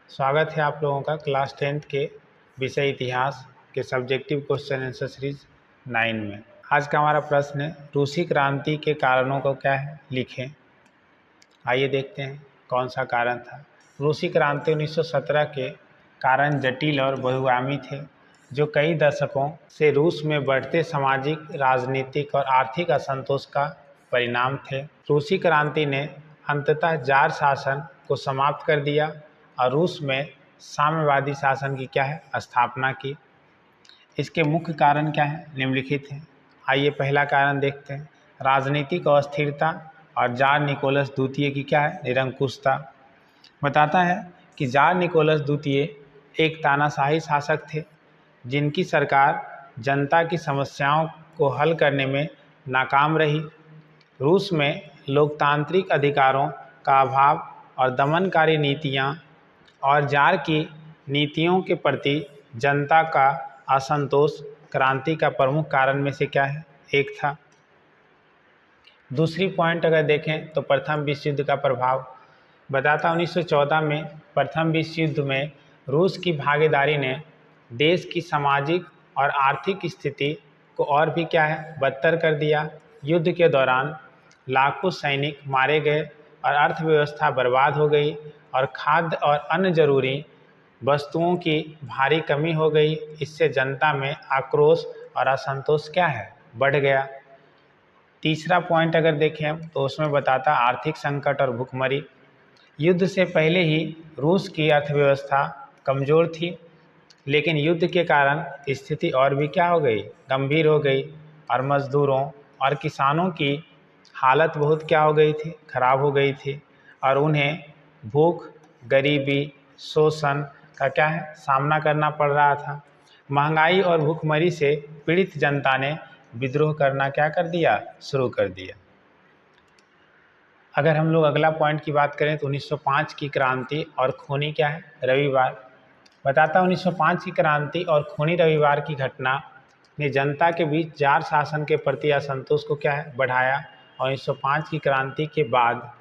स्वागत है आप लोगों का क्लास 10th के विषय इतिहास के सब्जेक्टिव क्वेश्चन आंसर सीरीज 9 में। आज का हमारा प्रश्न है रूसी क्रांति के कारणों को क्या है लिखें। आइए देखते हैं कौन सा कारण था। रूसी क्रांति 1917 के कारण जटिल और बहुआयामी थे, जो कई दशकों से रूस में बढ़ते सामाजिक, राजनीतिक और आर्थिक असंतोष का परिणाम थे। रूसी क्रांति ने अंततः जार शासन को समाप्त कर दिया और रूस में साम्यवादी शासन की क्या है स्थापना की। इसके मुख्य कारण क्या है निम्नलिखित हैं। आइए पहला कारण देखते हैं, राजनीतिक अस्थिरता और जार निकोलस द्वितीय की क्या है निरंकुशता। बताता है कि जार निकोलस द्वितीय एक तानाशाही शासक थे, जिनकी सरकार जनता की समस्याओं को हल करने में नाकाम रही। रूस में लोकतांत्रिक अधिकारों का अभाव और दमनकारी नीतियां और जार की नीतियों के प्रति जनता का असंतोष क्रांति का प्रमुख कारण में से क्या है एक था। दूसरी पॉइंट अगर देखें तो प्रथम विश्व युद्ध का प्रभाव बताता 1914 में प्रथम विश्व युद्ध में रूस की भागीदारी ने देश की सामाजिक और आर्थिक स्थिति को और भी क्या है बदतर कर दिया। युद्ध के दौरान लाखों सैनिक मारे गए और अर्थव्यवस्था बर्बाद हो गई और खाद्य और अन्य जरूरी वस्तुओं की भारी कमी हो गई। इससे जनता में आक्रोश और असंतोष क्या है बढ़ गया। तीसरा पॉइंट अगर देखें तो उसमें बताता आर्थिक संकट और भुखमरी। युद्ध से पहले ही रूस की अर्थव्यवस्था कमज़ोर थी, लेकिन युद्ध के कारण स्थिति और भी क्या हो गई गंभीर हो गई और मजदूरों और किसानों की हालत बहुत क्या हो गई थी खराब हो गई थी और उन्हें भूख, गरीबी, शोषण का क्या है सामना करना पड़ रहा था। महंगाई और भूखमरी से पीड़ित जनता ने विद्रोह करना क्या कर दिया शुरू कर दिया। अगर हम लोग अगला पॉइंट की बात करें तो 1905 की क्रांति और खूनी क्या है रविवार। बताता 1905 की क्रांति और खूनी रविवार की घटना ने जनता के बीच जार शासन के प्रति असंतोष को क्या है बढ़ाया और 1905 की क्रांति के बाद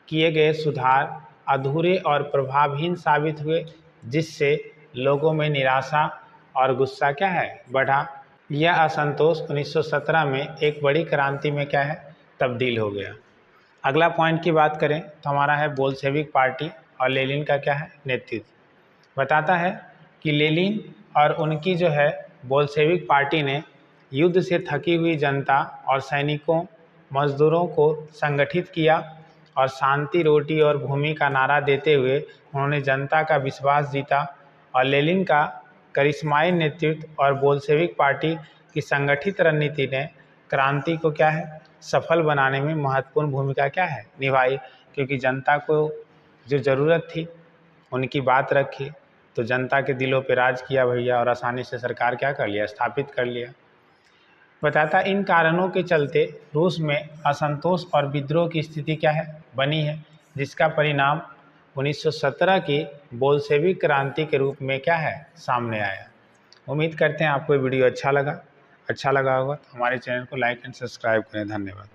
किए गए सुधार अधूरे और प्रभावहीन साबित हुए, जिससे लोगों में निराशा और गुस्सा क्या है बढ़ा। यह असंतोष 1917 में एक बड़ी क्रांति में क्या है तब्दील हो गया। अगला पॉइंट की बात करें तो हमारा है बोल्शेविक पार्टी और लेनिन का क्या है नेतृत्व। बताता है कि लेनिन और उनकी जो है बोल्शेविक पार्टी ने युद्ध से थकी हुई जनता और सैनिकों मजदूरों को संगठित किया और शांति, रोटी और भूमि का नारा देते हुए उन्होंने जनता का विश्वास जीता। और लेनिन का करिश्माई नेतृत्व और बोल्शेविक पार्टी की संगठित रणनीति ने क्रांति को क्या है सफल बनाने में महत्वपूर्ण भूमिका क्या है निभाई, क्योंकि जनता को जो ज़रूरत थी उनकी बात रखी तो जनता के दिलों पे राज किया भैया और आसानी से सरकार क्या कर लिया स्थापित कर लिया। बताता इन कारणों के चलते रूस में असंतोष और विद्रोह की स्थिति क्या है बनी है, जिसका परिणाम 1917 की बोल्शेविक क्रांति के रूप में क्या है सामने आया। उम्मीद करते हैं आपको ये वीडियो अच्छा लगा होगा तो हमारे चैनल को लाइक एंड सब्सक्राइब करें। धन्यवाद।